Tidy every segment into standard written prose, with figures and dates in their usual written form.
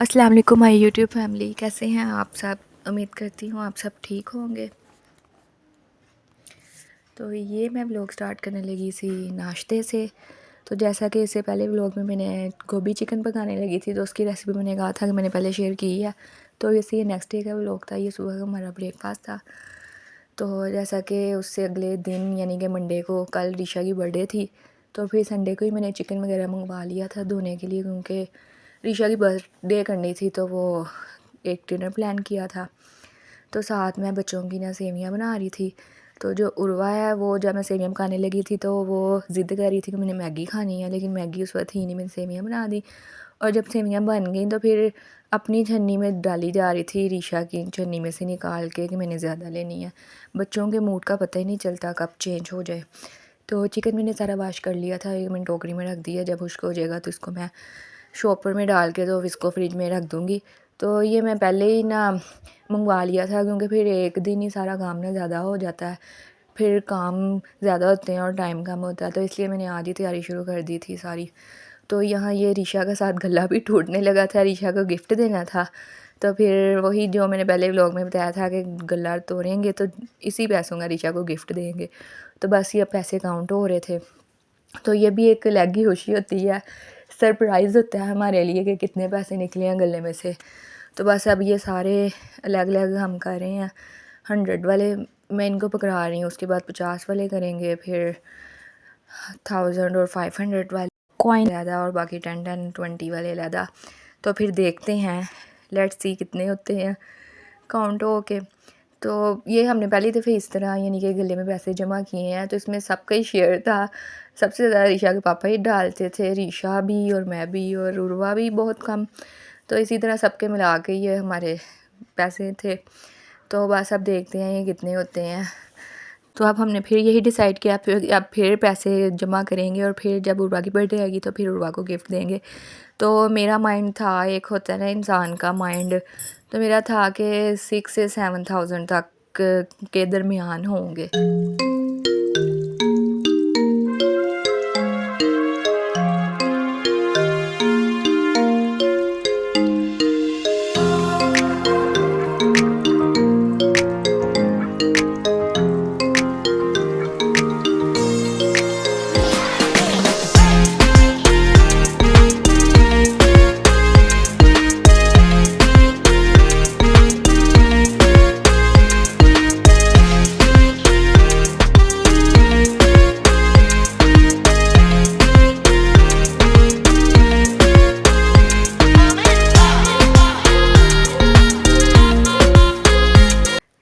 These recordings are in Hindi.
अस्सलाम वालेकुम माय यूट्यूब फैमिली, कैसे हैं आप सब। उम्मीद करती हूँ आप सब ठीक होंगे। तो ये मैं व्लॉग स्टार्ट करने लगी थी नाश्ते से। तो जैसा कि इससे पहले व्लॉग में मैंने गोभी चिकन पकाने लगी थी, तो उसकी रेसिपी मैंने कहा था कि मैंने पहले शेयर की है। तो इसे ये नेक्स्ट डे का व्लॉग था, ये सुबह का हमारा ब्रेकफास्ट था। तो जैसा कि उससे अगले दिन यानी कि मंडे को कल रीशा की बर्थडे थी, तो फिर संडे को ही मैंने चिकन वगैरह मंगवा लिया था धोने के लिए, क्योंकि रीशा की बर्थडे करनी थी तो वो एक डिनर प्लान किया था। तो साथ में बच्चों की ना सेवियां बना रही थी। तो जो उर्वा है वो जब मैं सेवियां पकाने लगी थी तो वो ज़िद कर रही थी कि मैंने मैगी खानी है, लेकिन मैगी उस वक्त थी नहीं, मैंने सेवियां बना दी। और जब सेवियां बन गई तो फिर अपनी छन्नी में डाली जा रही थी, रीशा की छन्नी में से निकाल के कि मैंने ज़्यादा लेनी है। बच्चों के मूड का पता ही नहीं चलता कब चेंज हो जाए। तो चिकन मैंने सारा वाश कर लिया था, ये मैंने टोकरी में रख दिया। जब खुश्क हो जाएगा तो इसको मैं शॉपर में डाल के तो इसको फ्रिज में रख दूँगी। तो ये मैं पहले ही ना मंगवा लिया था, क्योंकि फिर एक दिन ही सारा काम ना ज़्यादा हो जाता है, फिर काम ज़्यादा होते हैं और टाइम कम होता है, तो इसलिए मैंने आज ही तैयारी शुरू कर दी थी सारी। तो यहाँ ये रीशा के साथ गला भी टूटने लगा था, रीशा को गिफ्ट देना था। तो फिर वही जो मैंने पहले व्लॉग में बताया था कि गला तोड़ेंगे तो इसी पैसों का रीशा को गिफ्ट देंगे। तो बस ये पैसे काउंट हो रहे थे। तो ये भी एक अलग ही खुशी होती है, सरप्राइज़ होता है हमारे लिए कि कितने पैसे निकले हैं गले में से। तो बस अब ये सारे अलग अलग हम कर रहे हैं। 100 वाले मैं इनको पकड़ा रही हूँ, उसके बाद 50 वाले करेंगे, फिर 1000 और 500 वाले कॉइन ज़्यादा, और बाकी 10-10-20 वाले ज़्यादा। तो फिर देखते हैं, लेट्स सी कितने होते हैं काउंट हो के। तो ये हमने पहली दफ़े इस तरह यानी कि गले में पैसे जमा किए हैं, तो इसमें सबका ही शेयर था। सबसे ज़्यादा रीशा के पापा ही डालते थे, रीशा भी और मैं भी और उर्वा भी बहुत कम। तो इसी तरह सबके मिला के ये हमारे पैसे थे। तो बस अब देखते हैं ये कितने होते हैं। तो अब हमने फिर यही डिसाइड किया, फिर अब फिर पैसे जमा करेंगे और फिर जब उर्वा की बर्थडे आएगी तो फिर उर्वा को गिफ्ट देंगे। तो मेरा माइंड था, एक होता है ना इंसान का माइंड, तो मेरा था कि 6 से 7,000 तक के दरमियान होंगे।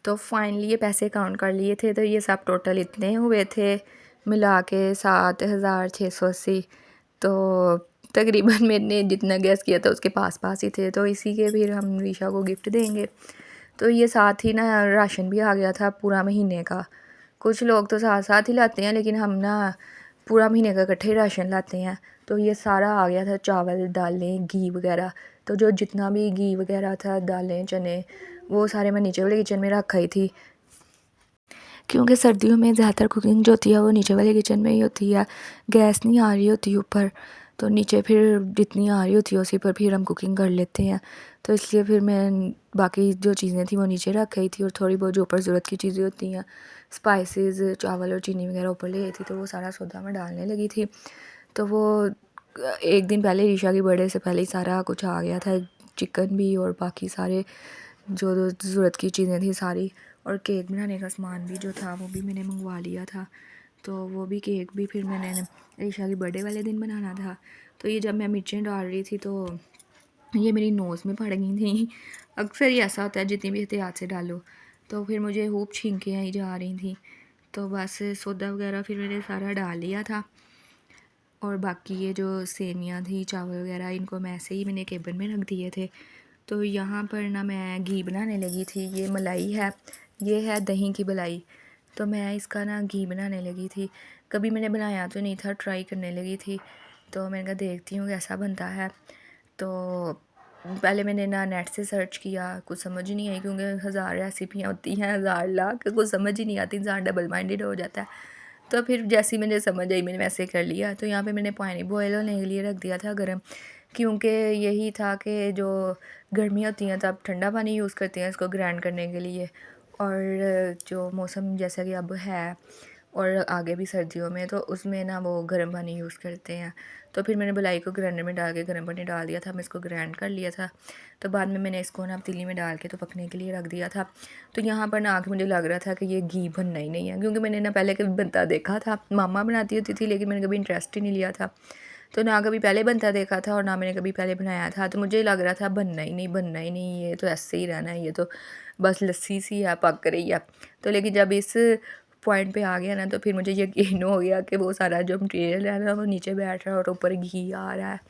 तो फाइनली ये पैसे काउंट कर लिए थे, तो ये सब टोटल इतने हुए थे मिला के 7,680। तो तकरीबन मैंने जितना गैस किया था उसके पास पास ही थे, तो इसी के फिर हम रीशा को गिफ्ट देंगे। तो ये साथ ही ना राशन भी आ गया था पूरा महीने का। कुछ लोग तो साथ साथ ही लाते हैं, लेकिन हम ना पूरा महीने का इकट्ठे राशन लाते हैं। तो ये सारा आ गया था, चावल दालें घी वगैरह। तो जो जितना भी घी वगैरह था, दालें चने, वो सारे मैं नीचे वाले किचन में रख आई थी, क्योंकि सर्दियों में ज़्यादातर कुकिंग जो होती है वो नीचे वाले किचन में ही होती है, गैस नहीं आ रही होती ऊपर। तो नीचे फिर जितनी आ रही होती है उसी पर फिर हम कुकिंग कर लेते हैं। तो इसलिए फिर मैं बाकी जो चीज़ें थी वो नीचे रख गई थी, और थोड़ी बहुत जो ऊपर ज़रूरत की चीज़ें होती हैं, स्पाइसेस, चावल और चीनी वगैरह ऊपर ले गई थी, तो वो सारा सौदा मैं डालने लगी थी। तो वो एक दिन पहले रीशा की बर्थडे से पहले ही सारा कुछ आ गया था, चिकन भी और बाकी सारे जो ज़रूरत की चीज़ें थी सारी, और केक बनाने का सामान भी जो था वो भी मैंने मंगवा लिया था। तो वो भी केक भी फिर मैंने ईशा की बर्थडे वाले दिन बनाना था। तो ये जब मैं मिर्चें डाल रही थी तो ये मेरी नोज़ में पड़ गई थी। अक्सर ही ऐसा होता है जितनी भी एहतियात से डालो, तो फिर मुझे खूब छींकें आई जा रही थी। तो बस सौदा वगैरह फिर मैंने सारा डाल लिया था, और बाकी ये जो सेमियाँ थी चावल वगैरह इनको मैं ऐसे ही मैंने केबन में रख दिए थे। तो यहाँ पर ना मैं घी बनाने लगी थी, ये मलाई है, ये है दही की मलाई। तो मैं इसका ना घी बनाने लगी थी, कभी मैंने बनाया तो नहीं था, ट्राई करने लगी थी। तो मैंने कहा देखती हूँ कैसा बनता है। तो पहले मैंने ना नेट से सर्च किया, कुछ समझ ही नहीं आई, क्योंकि 1000 रेसिपियाँ होती हैं, 1000 लाख, कुछ समझ ही नहीं आती, इंसान डबल माइंडेड हो जाता है। तो फिर जैसी मैंने समझ आई मैंने वैसे कर लिया। तो यहाँ पे मैंने पानी बॉयल होने के लिए रख दिया था गर्म। क्योंकि यही था कि जो गर्मियाँ होती हैं तब ठंडा पानी यूज़ करते हैं इसको ग्राइंड करने के लिए, और जो मौसम जैसा कि अब है और आगे भी सर्दियों में, तो उसमें ना वो गर्म पानी यूज़ करते हैं। तो फिर मैंने मलाई को ग्राइंडर में डाल के गर्म पानी डाल दिया था, मैं इसको ग्राइंड कर लिया था। तो बाद में मैंने इसको ना पतीली में डाल के तो पकने के लिए रख दिया था। तो यहाँ पर ना आके मुझे लग रहा था कि ये घी बनना ही नहीं है, क्योंकि मैंने ना पहले कभी बनता देखा था, मामा बनाती होती थी, लेकिन मैंने कभी इंटरेस्ट ही नहीं लिया था। तो ना कभी पहले बनता देखा था और ना मैंने कभी पहले बनाया था। तो मुझे लग रहा था बनना ही नहीं, बनना ही नहीं, ये तो ऐसे ही रहना है, ये तो बस लस्सी सी है, पक रही है। तो लेकिन जब इस पॉइंट पे आ गया ना, तो फिर मुझे यकीन हो गया कि वो सारा जो मटेरियल है ना वो नीचे बैठ रहा है और ऊपर घी आ रहा है।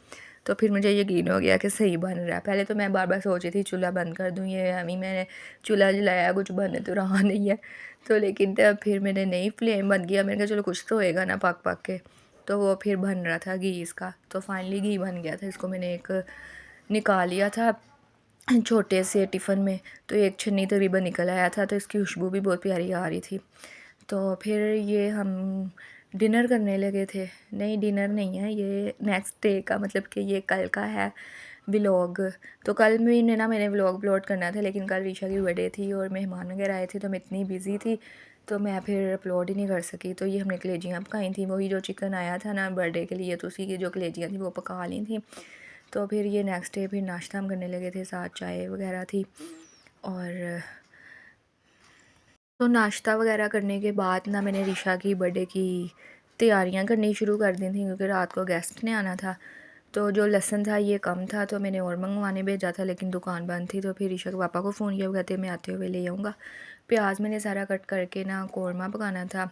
तो फिर मुझे यकीन हो गया कि सही बन रहा है। पहले तो मैं बार बार सोच रही थी चूल्हा बंद कर दूँ, ये अभी मैंने चूल्हा जलाया, कुछ बन तो रहा नहीं है। तो लेकिन तब फिर मैंने नई फ्लेम बंद किया, मैंने कहा चलो कुछ तो होएगा ना पक पक के। तो वो फिर बन रहा था घी इसका, तो फाइनली घी बन गया था। इसको मैंने एक निकाल लिया था छोटे से टिफ़िन में, तो एक छन्नी तकरीबन निकल आया था, तो इसकी खुशबू भी बहुत प्यारी आ रही थी। तो फिर ये हम डिनर करने लगे थे। नहीं, डिनर नहीं है ये, नेक्स्ट डे का, मतलब कि ये कल का है व्लॉग। तो कल मैंने ना मैंने व्लॉग अपलोड करना था, लेकिन कल रीशा की बर्थडे थी और मेहमान वगैरह आए थे, तो मैं इतनी बिज़ी थी तो मैं फिर अपलोड ही नहीं कर सकी। तो ये हमने कलेजियाँ पकाई थी, वही जो चिकन आया था ना बर्थडे के लिए, तो उसी की जो कलेजियाँ थी वो पका ली थी। तो फिर ये नेक्स्ट डे फिर नाश्ता हम करने लगे थे, साथ चाय वगैरह थी। और तो नाश्ता वगैरह करने के बाद ना मैंने ऋषा की बर्थडे की तैयारियां करनी शुरू कर दी थी, क्योंकि रात को गेस्ट ने आना था। तो जो लहसुन था ये कम था, तो मैंने और मंगवाने भेजा था, लेकिन दुकान बंद थी। तो फिर ऋषा के पापा को फ़ोन किया, वो कहते मैं आते हुए ले आऊँगा। प्याज मैंने सारा कट करके ना कौरमा पकाना था,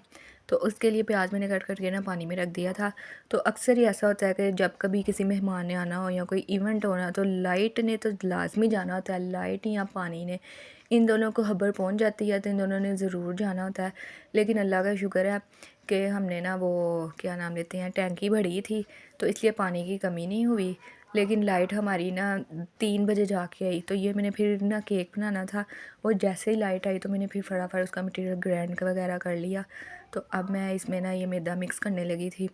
तो उसके लिए प्याज मैंने कट करके ना पानी में रख दिया था। तो अक्सर ही ऐसा होता है कि जब कभी किसी मेहमान ने आना हो या कोई इवेंट होना, तो लाइट ने तो लाजमी जाना होता है, लाइट या पानी ने, इन दोनों को खबर पहुंच जाती है, तो इन दोनों ने ज़रूर जाना होता है। लेकिन अल्लाह का शुक्र है कि हमने ना वो क्या नाम लेते हैं टैंकी भरी थी, तो इसलिए पानी की कमी नहीं हुई। लेकिन लाइट हमारी ना 3 बजे जाके आई। तो ये मैंने फिर ना केक बनाना था, और जैसे ही लाइट आई तो मैंने फिर फटाफट उसका मटेरियल ग्राइंड वगैरह कर लिया। तो अब मैं इसमें ना ये मैदा मिक्स करने लगी थी,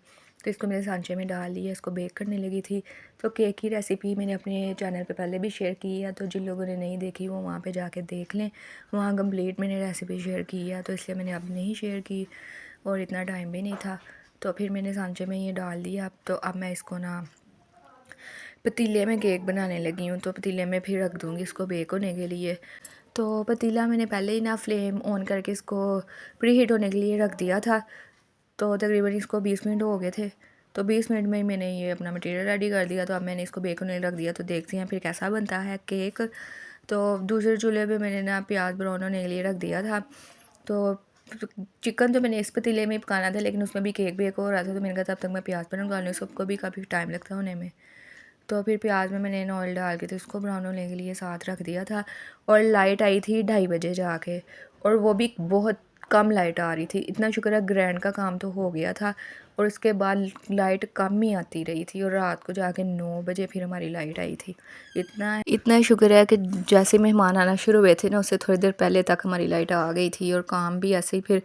तो इसको मैंने सांचे में डाल लिया, इसको बेक करने लगी थी। तो केक की रेसिपी मैंने अपने चैनल पे पहले भी शेयर की है, तो जिन लोगों ने नहीं देखी वो वहाँ पे जाके देख लें, वहाँ कंप्लीट मैंने रेसिपी शेयर की है, तो इसलिए मैंने अब नहीं शेयर की, और इतना टाइम भी नहीं था। तो फिर मैंने सांचे में ये डाल दिया। तो अब मैं इसको ना पतीले में केक बनाने लगी हूँ, तो पतीले में फिर रख दूँगी इसको बेक होने के लिए। तो पतीला मैंने पहले ही ना फ्लेम ऑन करके इसको प्री हीट होने के लिए रख दिया था। तो तकरीबन इसको 20 मिनट हो गए थे। तो 20 मिनट में ही मैंने ये अपना मटेरियल रेडी कर दिया। तो अब मैंने इसको बेक होने रख दिया, तो देखते हैं फिर कैसा बनता है केक। तो दूसरे चूल्हे पे मैंने ना प्याज ब्राउन होने के लिए रख दिया था। तो चिकन तो मैंने इस पतीले में ही पकाना था, लेकिन उसमें भी केक बेक हो रहा था, तो मैंने कहा तब तक मैं प्याज पर निकाल लूँ, सबको भी काफ़ी टाइम लगता है होने में। तो फिर प्याज में मैंने ना ऑयल डाल के तो इसको ब्राउन होने के लिए साथ रख दिया था। और लाइट आई थी 2:30 बजे जाके, और वो भी बहुत कम लाइट आ रही थी। इतना शुक्र है ग्रैंड का काम तो हो गया था, और उसके बाद लाइट कम ही आती रही थी, और रात को जाके 9 बजे फिर हमारी लाइट आई थी। इतना इतना शुक्र है कि जैसे मेहमान आना शुरू हुए थे ना, उससे थोड़ी देर पहले तक हमारी लाइट आ गई थी। और काम भी ऐसे ही, फिर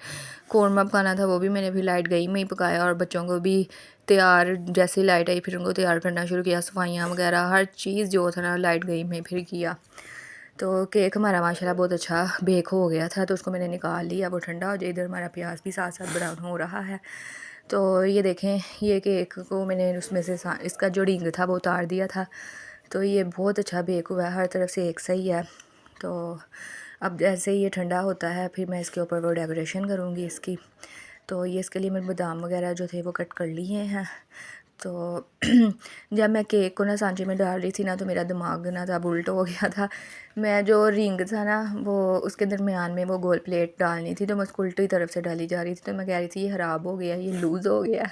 कौरमा पकाना था वो भी मैंने फिर लाइट गई में ही पकाया, और बच्चों को भी तैयार जैसे ही लाइट आई फिर उनको तैयार करना शुरू किया, सफाइयाँ वगैरह हर चीज़ जो था ना लाइट गई में फिर किया। तो केक हमारा माशाल्लाह बहुत अच्छा बेक हो गया था, तो उसको मैंने निकाल लिया, वो ठंडा हो जाए। इधर हमारा प्याज भी साथ साथ ब्राउन हो रहा है। तो ये देखें, ये केक को मैंने उसमें से इसका जो रिंग था वो उतार दिया था। तो ये बहुत अच्छा बेक हुआ है, हर तरफ से एक सही है। तो अब जैसे ये ठंडा होता है फिर मैं इसके ऊपर वो डेकोरेशन करूँगी इसकी। तो ये इसके लिए मैंने बादाम वगैरह जो थे वो कट कर लिए हैं। तो जब मैं केक को ना सांचे में डाल रही थी ना, तो मेरा दिमाग ना तब उल्टा हो गया था। मैं जो रिंग था ना वो उसके दरमियान में वो गोल प्लेट डालनी थी, तो मैं उसको उल्टी तरफ से डाली जा रही थी। तो मैं कह रही थी ये ख़राब हो गया, ये लूज़ हो गया।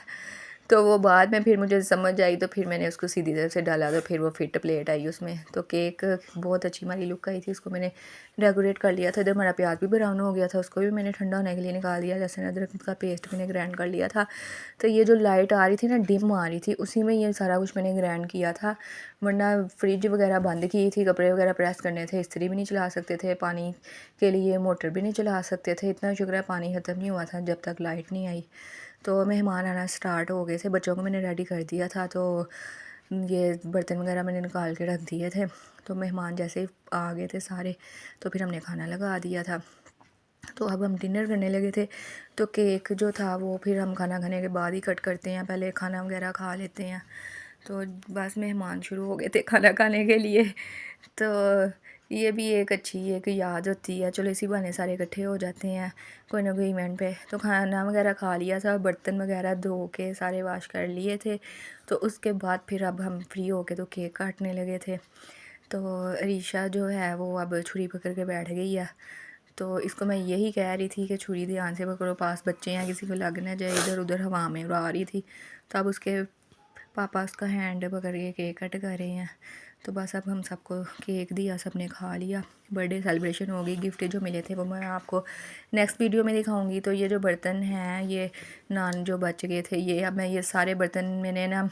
तो वो बाद में फिर मुझे समझ आई, तो फिर मैंने उसको सीधी तरफ से डाला, तो फिर वो फिट प्लेट आई उसमें। तो केक बहुत अच्छी हमारी लुक आई थी, उसको मैंने डेकोरेट कर लिया था। इधर हमारा प्याज भी ब्राउन हो गया था, उसको भी मैंने ठंडा होने के लिए निकाल दिया। लहसुन अदरक का पेस्ट मैंने ग्राइंड कर लिया था। तो ये जो लाइट आ रही थी ना, डिम आ रही थी, उसी में ये सारा कुछ मैंने ग्राइंड किया था। वरना फ्रिज वगैरह बंद की थी, कपड़े वगैरह प्रेस करने थे, इस्त्री भी नहीं चला सकते थे, पानी के लिए मोटर भी नहीं चला सकते थे। इतना शुक्र है पानी ख़त्म नहीं हुआ था जब तक लाइट नहीं आई। तो मेहमान आना स्टार्ट हो गए थे, बच्चों को मैंने रेडी कर दिया था। तो ये बर्तन वगैरह मैंने निकाल के रख दिए थे। तो मेहमान जैसे ही आ गए थे सारे, तो फिर हमने खाना लगा दिया था। तो अब हम डिनर करने लगे थे। तो केक जो था वो फिर हम खाना खाने के बाद ही कट करते हैं, पहले खाना वगैरह खा लेते हैं। तो बस मेहमान शुरू हो गए थे खाना खाने के लिए। तो ये भी एक अच्छी एक याद होती है, चलो इसी बहाने सारे इकट्ठे हो जाते हैं कोई ना कोई इवेंट पे। तो खाना वगैरह खा लिया था, बर्तन वगैरह धो के सारे वाश कर लिए थे। तो उसके बाद फिर अब हम फ्री हो के तो केक काटने लगे थे। तो अरीशा जो है वो अब छुरी पकड़ के बैठ गई है। तो इसको मैं यही कह रही थी कि छुरी ध्यान से पकड़ो, पास बच्चे हैं किसी को लग ना जाए, इधर उधर हवा में उड़ा रही थी। तो अब उसके पापा उसका हैंड पकड़ के केक कट कर रहे हैं। तो बस अब हम सबको केक दिया, सबने खा लिया, बर्थडे सेलिब्रेशन हो गई। गिफ्ट जो मिले थे वो मैं आपको नेक्स्ट वीडियो में दिखाऊंगी। तो ये जो बर्तन हैं, ये नान जो बच गए थे, ये अब मैं ये सारे बर्तन मैंने ना,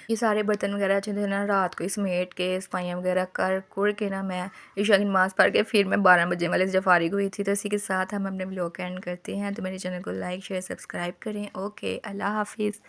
ये सारे बर्तन वगैरह अच्छे थे ना रात को समेट के सफाइयाँ वगैरह कर कुर के ना, मैं ईशा की नमाज़ पढ़ के फिर मैं 12 बजे वाले से जब फारिग हुई थी। तो इसी के साथ हम अपने व्लॉग का एंड करते हैं। तो मेरे चैनल को लाइक शेयर सब्सक्राइब करें। ओके, अल्लाह हाफिज़।